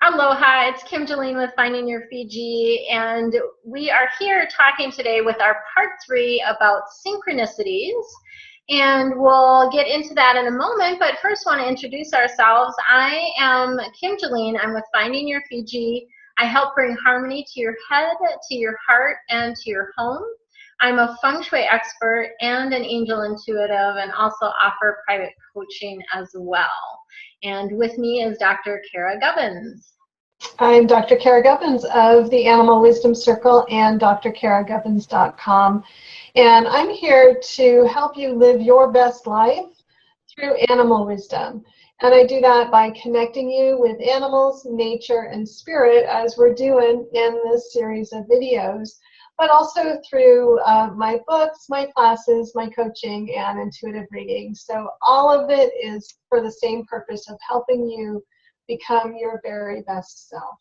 Aloha, it's Kim Julen with Finding Your Fiji, and we are here talking today with our part 3 about synchronicities, and we'll get into that in a moment, but first want to introduce ourselves. I am Kim Julen. I'm with Finding Your Fiji. I help bring harmony to your head, to your heart, and to your home. I'm a feng shui expert and an angel intuitive, and also offer private coaching as well. And with me is Dr. Cara Gubbins. I'm Dr. Cara Gubbins of the Animal Wisdom Circle and drcaragubbins.com. And I'm here to help you live your best life through animal wisdom. And I do that by connecting you with animals, nature, and spirit, as we're doing in this series of videos, but also through my books, my classes, my coaching, and intuitive readings. So all of it is for the same purpose of helping you become your very best self.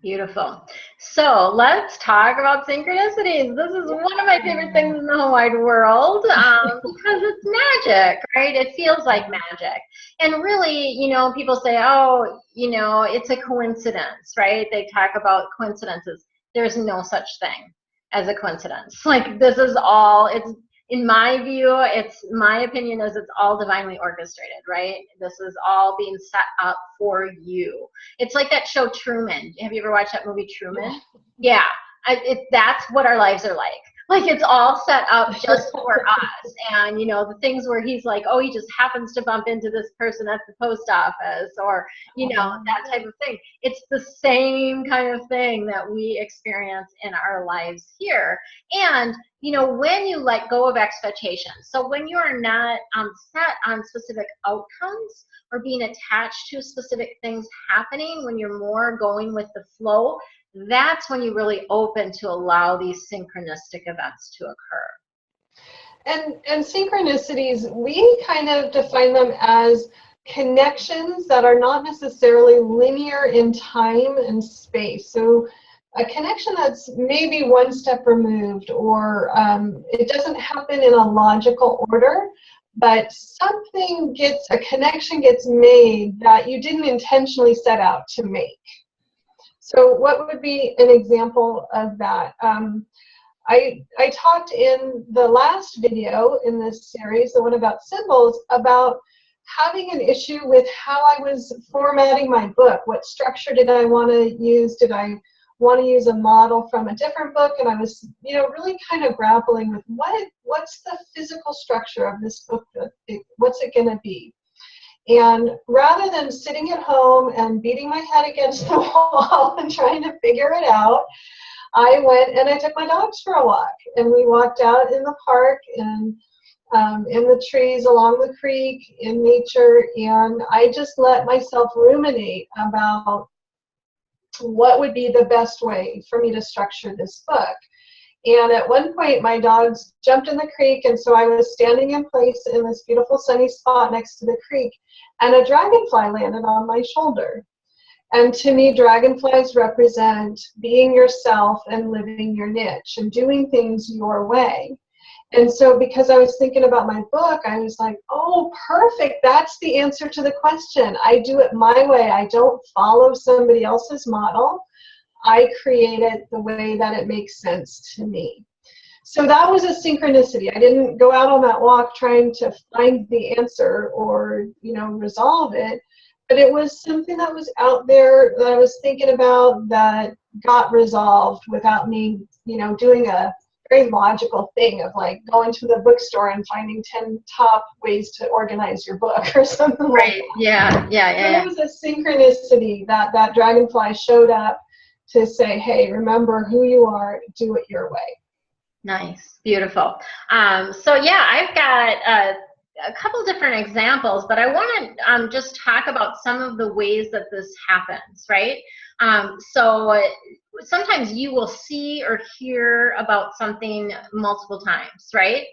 Beautiful. So let's talk about synchronicities. This is one of my favorite things in the whole wide world because it's magic, right? It feels like magic. And really, you know, people say, oh, you know, it's a coincidence, right? They talk about coincidences. There's no such thing as a coincidence. Like, this is all, it's, in my view, it's, my opinion is it's all divinely orchestrated, right? This is all being set up for you. It's like that show Truman. Have you ever watched that movie Truman? Yeah, that's what our lives are like. Like, it's all set up just for us. And, you know, the things where he's like, oh, he just happens to bump into this person at the post office, or, you know, that type of thing. It's the same kind of thing that we experience in our lives here. And, you know, when you let go of expectations, so when you are not set on specific outcomes or being attached to specific things happening, when you're more going with the flow, that's when you really open to allow these synchronistic events to occur. And synchronicities, we kind of define them as connections that are not necessarily linear in time and space. So a connection that's maybe one step removed, or it doesn't happen in a logical order, but something gets, a connection gets made that you didn't intentionally set out to make. So what would be an example of that? I talked in the last video in this series, the one about symbols, about having an issue with how I was formatting my book. What structure did I want to use? Did I want to use a model from a different book? And I was, you know, really kind of grappling with what's the physical structure of this book? What's it going to be? And rather than sitting at home and beating my head against the wall and trying to figure it out, I went and I took my dogs for a walk. And we walked out in the park and in the trees along the creek, in nature, and I just let myself ruminate about what would be the best way for me to structure this book. And at one point, my dogs jumped in the creek, and so I was standing in place in this beautiful sunny spot next to the creek, and a dragonfly landed on my shoulder. And to me, dragonflies represent being yourself and living your niche and doing things your way. And so because I was thinking about my book, I was like, oh, perfect. That's the answer to the question. I do it my way. I don't follow somebody else's model. I create it the way that it makes sense to me. So that was a synchronicity. I didn't go out on that walk trying to find the answer or, you know, resolve it, but it was something that was out there that I was thinking about that got resolved without me, you know, doing a very logical thing of like going to the bookstore and finding 10 top ways to organize your book or something like that. Yeah. It was a synchronicity that that dragonfly showed up to say, hey, remember who you are, do it your way. Nice, beautiful. So yeah, I've got a couple different examples, but I want to just talk about some of the ways that this happens, right? So sometimes you will see or hear about something multiple times, right?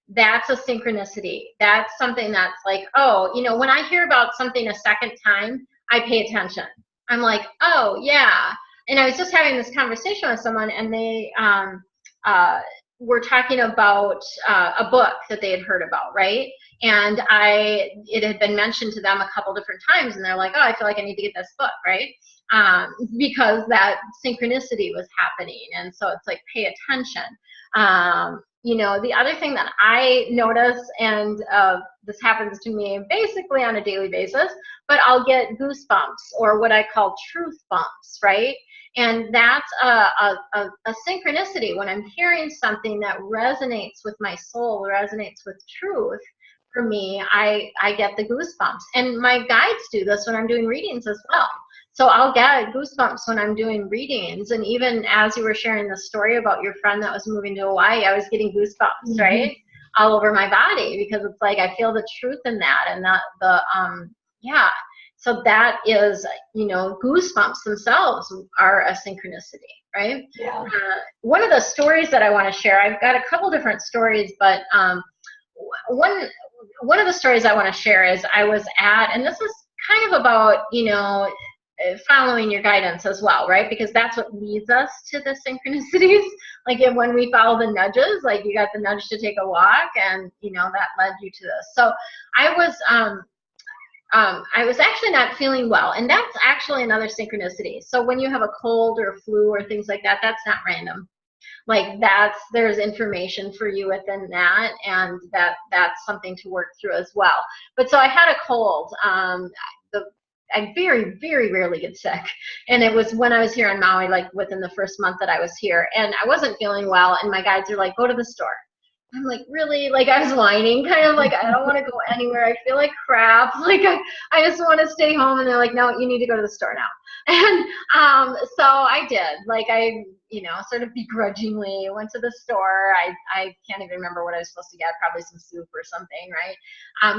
That's a synchronicity. That's something that's like, oh, you know, when I hear about something a second time, I pay attention. I'm like, oh, yeah. And I was just having this conversation with someone, and they were talking about a book that they had heard about, right? And it had been mentioned to them a couple different times, and they're like, oh, I feel like I need to get this book, right? Because that synchronicity was happening. And so it's like, pay attention. You know, the other thing that I notice, and this happens to me basically on a daily basis, but I'll get goosebumps, or what I call truth bumps, right? And that's a synchronicity. When I'm hearing something that resonates with my soul, resonates with truth, for me, I get the goosebumps. And my guides do this when I'm doing readings as well. So I'll get goosebumps when I'm doing readings. And even as you were sharing the story about your friend that was moving to Hawaii, I was getting goosebumps, right? All over my body, because it's like I feel the truth in that. And yeah. So that is, you know, goosebumps themselves are a synchronicity, right? Yeah. One of the stories that I want to share, I've got a couple different stories, but one of the stories I want to share is I was at, and this is kind of about, you know, following your guidance as well, right? Because that's what leads us to the synchronicities. Like when we follow the nudges, like you got the nudge to take a walk, and you know that led you to this. So I was actually not feeling well, and that's actually another synchronicity. So when you have a cold or flu or things like that, that's not random. Like there's information for you within that, and that's something to work through as well. But so I had a cold. I very, very rarely get sick. And it was when I was here in Maui, like within the first month that I was here, and I wasn't feeling well, and my guides are like, go to the store. I'm like, really? Like I was whining, kind of like, I don't want to go anywhere. I feel like crap. Like I just want to stay home. And they're like, no, you need to go to the store now. And so I did. Like I, you know, sort of begrudgingly went to the store. I can't even remember what I was supposed to get, probably some soup or something, right?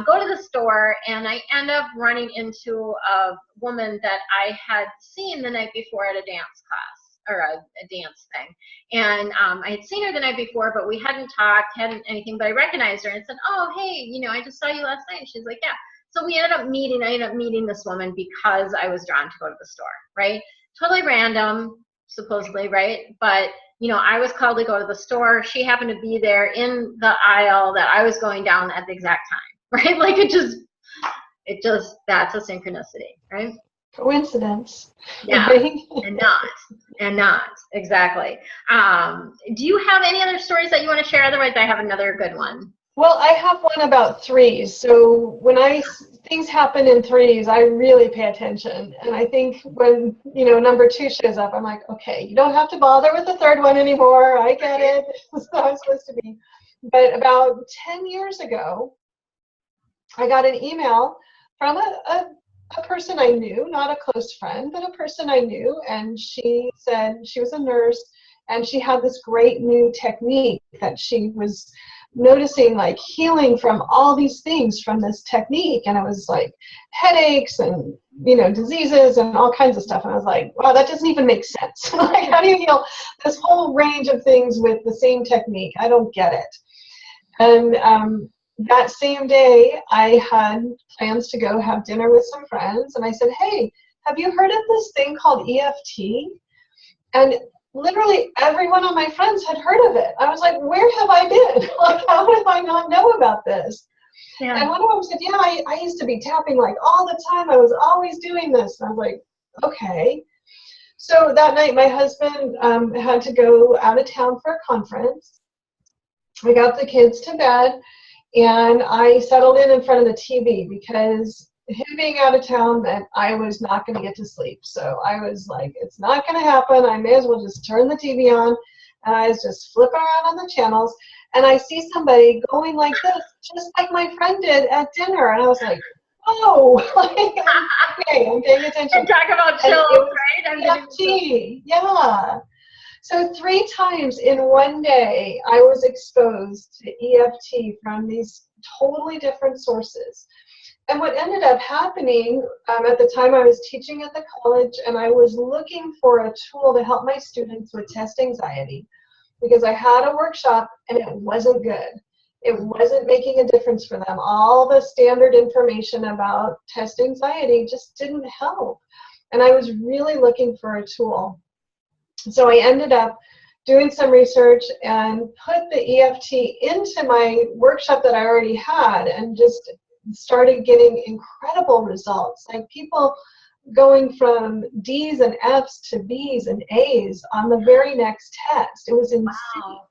Go to the store, and I end up running into a woman that I had seen the night before at a dance class, or a dance thing. And I had seen her the night before, but we hadn't talked, hadn't anything, but I recognized her and said, oh, hey, you know, I just saw you last night. And she's like, yeah. So I ended up meeting this woman because I was drawn to go to the store, right? Totally random, supposedly, right? But, you know, I was called to go to the store. She happened to be there in the aisle that I was going down at the exact time, right? Like it just, that's a synchronicity, right? Coincidence. Yeah, Right? and not, exactly. Do you have any other stories that you want to share? Otherwise, I have another good one. Well, I have one about threes. So when things happen in threes, I really pay attention. And I think when, you know, number 2 shows up, I'm like, okay, you don't have to bother with the third one anymore. I get it. It's how it's supposed to be. But about 10 years ago, I got an email from a person I knew, not a close friend, but a person I knew. And she said she was a nurse, and she had this great new technique that she was noticing, like healing from all these things from this technique. And it was like headaches and, you know, diseases and all kinds of stuff. And I was like, wow, that doesn't even make sense. Like, how do you heal this whole range of things with the same technique? I don't get it. And that same day, I had plans to go have dinner with some friends. And I said, hey, have you heard of this thing called EFT? And literally every one of my friends had heard of it. I was like, where have I been? Like, how did I not know about this? Yeah. And one of them said, yeah, I used to be tapping like all the time. I was always doing this. And I was like, okay. So that night, my husband had to go out of town for a conference. I got the kids to bed, and I settled in front of the TV because him being out of town meant I was not going to get to sleep. So I was like, it's not going to happen. I may as well just turn the TV on. And I was just flipping around on the channels, and I see somebody going like this, just like my friend did at dinner. And I was like, oh, okay, I'm paying attention. And talk about chills, right? EFT, yeah. So 3 times in one day, I was exposed to EFT from these totally different sources. And what ended up happening, at the time I was teaching at the college, and I was looking for a tool to help my students with test anxiety, because I had a workshop and it wasn't good. It wasn't making a difference for them. All the standard information about test anxiety just didn't help. And I was really looking for a tool. So I ended up doing some research and put the EFT into my workshop that I already had, and just started getting incredible results. Like people going from D's and F's to B's and A's on the very next test. It was insane. Wow.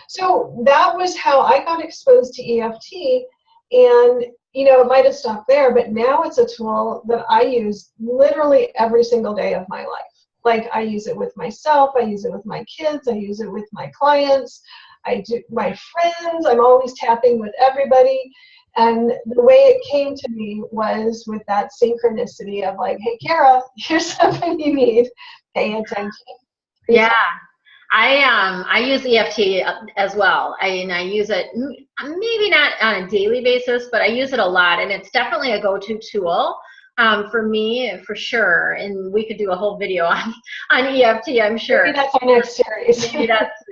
So that was how I got exposed to EFT. And, you know, it might have stopped there, but now it's a tool that I use literally every single day of my life. Like I use it with myself, I use it with my kids, I use it with my clients, I do my friends, I'm always tapping with everybody. And the way it came to me was with that synchronicity of like, hey, Cara, here's something you need, pay attention. Yeah. I use EFT as well. I use it maybe not on a daily basis, but I use it a lot, and it's definitely a go-to tool for me, for sure. And we could do a whole video on EFT, I'm sure. Maybe that's our next series.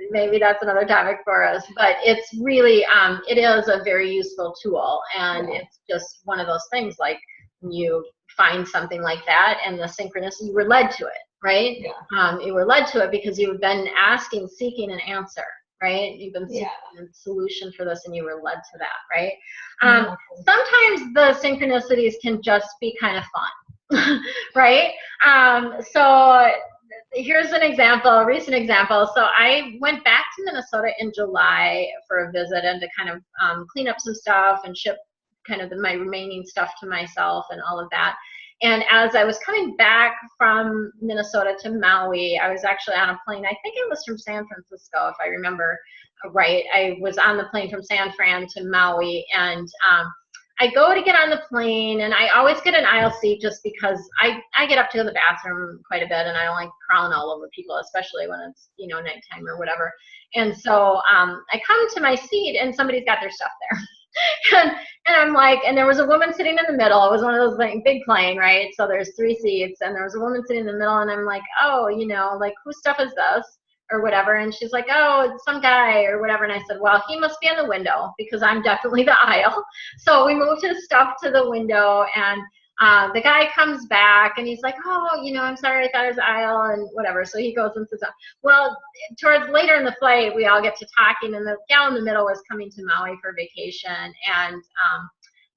maybe that's another topic for us. But it's really it is a very useful tool, and it's just one of those things, like when you find something like that and the synchronicity, you were led to it. Right? Yeah. You were led to it because you've been asking, seeking an answer, right? You've been seeking a solution for this, and you were led to that, right? Sometimes the synchronicities can just be kind of fun, right? So here's an example, a recent example. So I went back to Minnesota in July for a visit and to kind of clean up some stuff and ship kind of my remaining stuff to myself and all of that. And as I was coming back from Minnesota to Maui, I was actually on a plane. I think it was from San Francisco, if I remember right. I was on the plane from San Fran to Maui, and I go to get on the plane, and I always get an aisle seat just because I get up to the bathroom quite a bit, and I don't like crawling all over people, especially when it's, you know, nighttime or whatever. And so I come to my seat, and somebody's got their stuff there. And I'm like, and there was a woman sitting in the middle. It was one of those like big plane, right? So there's 3 seats, and there was a woman sitting in the middle, and I'm like, oh, you know, like, whose stuff is this or whatever? And she's like, oh, it's some guy or whatever. And I said, well, he must be in the window because I'm definitely the aisle. So we moved his stuff to the window, and the guy comes back, and he's like, oh, you know, I'm sorry, I thought it was aisle and whatever. So he goes and sits down. Well, towards later in the flight, we all get to talking, and the gal in the middle was coming to Maui for vacation, and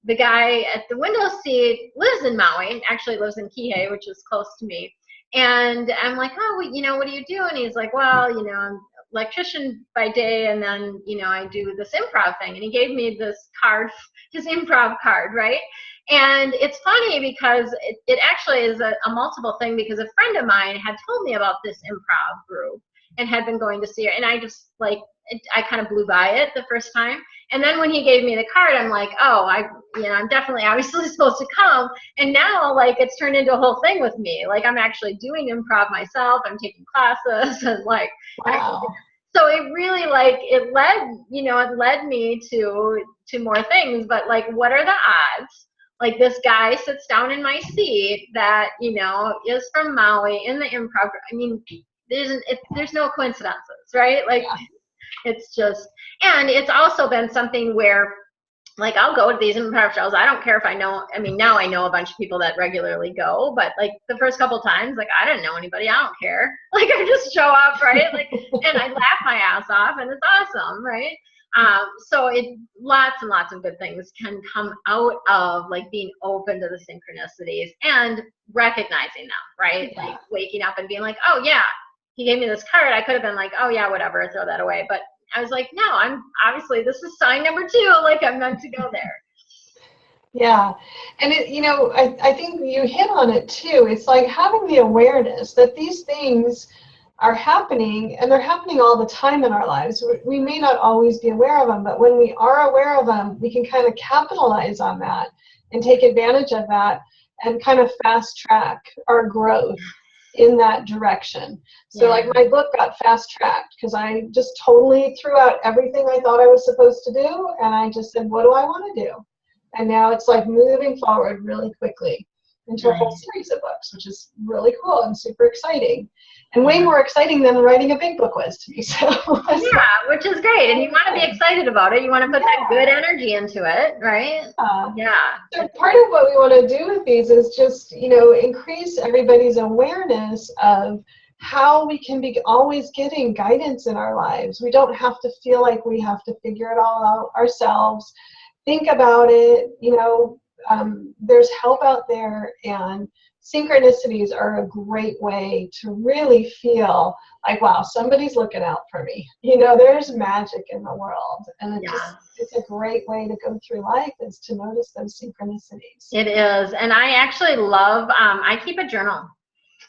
the guy at the window seat lives in Maui, actually lives in Kihei, which is close to me. And I'm like, oh, you know, what do you do? And he's like, well, you know, I'm an electrician by day, and then, you know, I do this improv thing. And he gave me this card, his improv card, right? And it's funny because it actually is a multiple thing, because a friend of mine had told me about this improv group and had been going to see her, and I just like, I kind of blew by it the first time. And then when he gave me the card, I'm like, oh, I'm definitely obviously supposed to come. And now, like, it's turned into a whole thing with me. Like, I'm actually doing improv myself. I'm taking classes, and like, wow. So it really, like, it led me to more things. But like, what are the odds? Like, this guy sits down in my seat that, you know, is from Maui in the improv. I mean, there's no coincidences, right? Like, it's just, and it's also been something where, like, I'll go to these improv shows. I don't care if now I know a bunch of people that regularly go, but like the first couple times, like, I didn't know anybody. I don't care. Like, I just show up, right? Like, and I laugh my ass off, and it's awesome, right? So lots and lots of good things can come out of like being open to the synchronicities and recognizing them, right? Like waking up and being like, oh yeah, he gave me this card. I could have been like, oh yeah, whatever, throw that away. But I was like, no, I'm obviously, this is sign number 2. Like, I'm meant to go there. Yeah. And I think you hit on it too. It's like having the awareness that these things are happening, and they're happening all the time in our lives. We may not always be aware of them, but when we are aware of them, we can kind of capitalize on that and take advantage of that and kind of fast track our growth in that direction. So like, my book got fast tracked because I just totally threw out everything I thought I was supposed to do, and I just said, what do I want to do? And now it's like moving forward really quickly into a whole series of books, which is really cool and super exciting, and way more exciting than writing a big book was to me. So yeah, which is great. And you want to be excited about it. You want to put that good energy into it, right? So part of what we want to do with these is just, increase everybody's awareness of how we can be always getting guidance in our lives. We don't have to feel like we have to figure it all out ourselves. Think about it, you know, there's help out there, and synchronicities are a great way to really feel like, wow, somebody's looking out for me. You know, there's magic in the world, and it's a great way to go through life, is to notice those synchronicities. It is, and I actually love, I keep a journal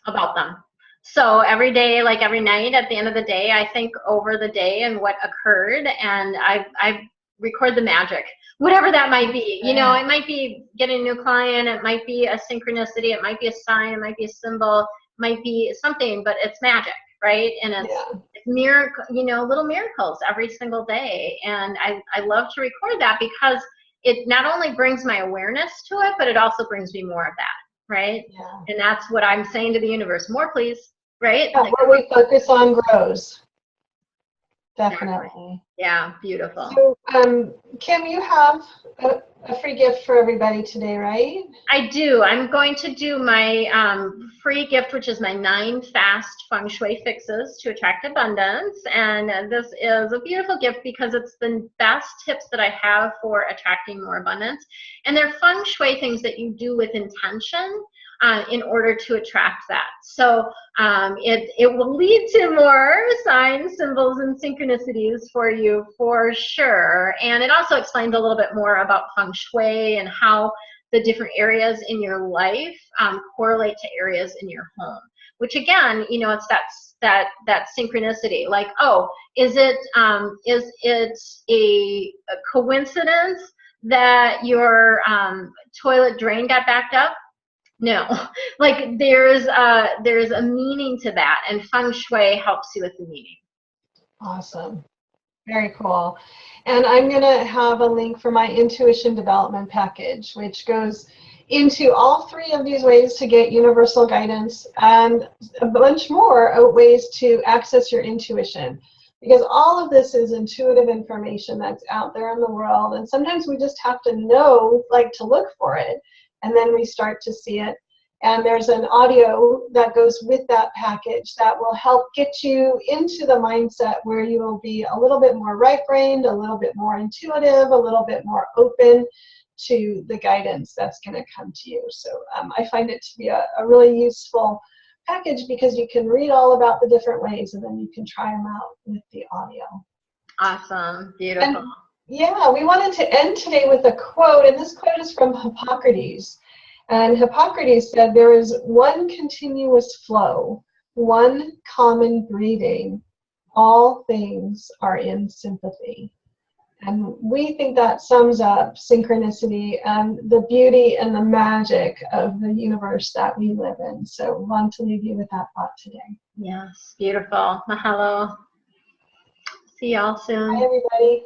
about them. So every day, like every night at the end of the day, I think over the day and what occurred, and I record the magic, whatever that might be. You know, it might be getting a new client, it might be a synchronicity, it might be a sign, it might be a symbol, it might be something, but it's magic, right? And it's miracle, you know, little miracles every single day. And I love to record that because it not only brings my awareness to it, but it also brings me more of that. Right? Yeah. And that's what I'm saying to the universe. More, please. Right? Yeah, like, what we focus on grows. Definitely. Yeah, beautiful. So, Kim, you have a free gift for everybody today, right? I do. I'm going to do my free gift, which is my 9 fast feng shui fixes to attract abundance. And this is a beautiful gift because it's the best tips that I have for attracting more abundance. And they're feng shui things that you do with intention in order to attract that. So it will lead to more signs, symbols, and synchronicities for you for sure. And it also explains a little bit more about feng shui and how the different areas in your life correlate to areas in your home. Which again, you know, it's that synchronicity. Like, oh, is it a coincidence that your toilet drain got backed up? No, like there's a meaning to that, and feng shui helps you with the meaning. Awesome. Very cool. And I'm going to have a link for my intuition development package, which goes into all 3 of these ways to get universal guidance and a bunch more ways to access your intuition. Because all of this is intuitive information that's out there in the world, and sometimes we just have to know, like, to look for it, and then we start to see it. And there's an audio that goes with that package that will help get you into the mindset where you will be a little bit more right-brained, a little bit more intuitive, a little bit more open to the guidance that's going to come to you. So I find it to be a really useful package because you can read all about the different ways, and then you can try them out with the audio. Awesome. Beautiful. And, yeah, we wanted to end today with a quote, and this quote is from Hippocrates. And Hippocrates said, "There is one continuous flow, one common breathing. All things are in sympathy." And we think that sums up synchronicity and the beauty and the magic of the universe that we live in. So we want to leave you with that thought today. Yes, beautiful. Mahalo. See y'all soon. Bye, everybody.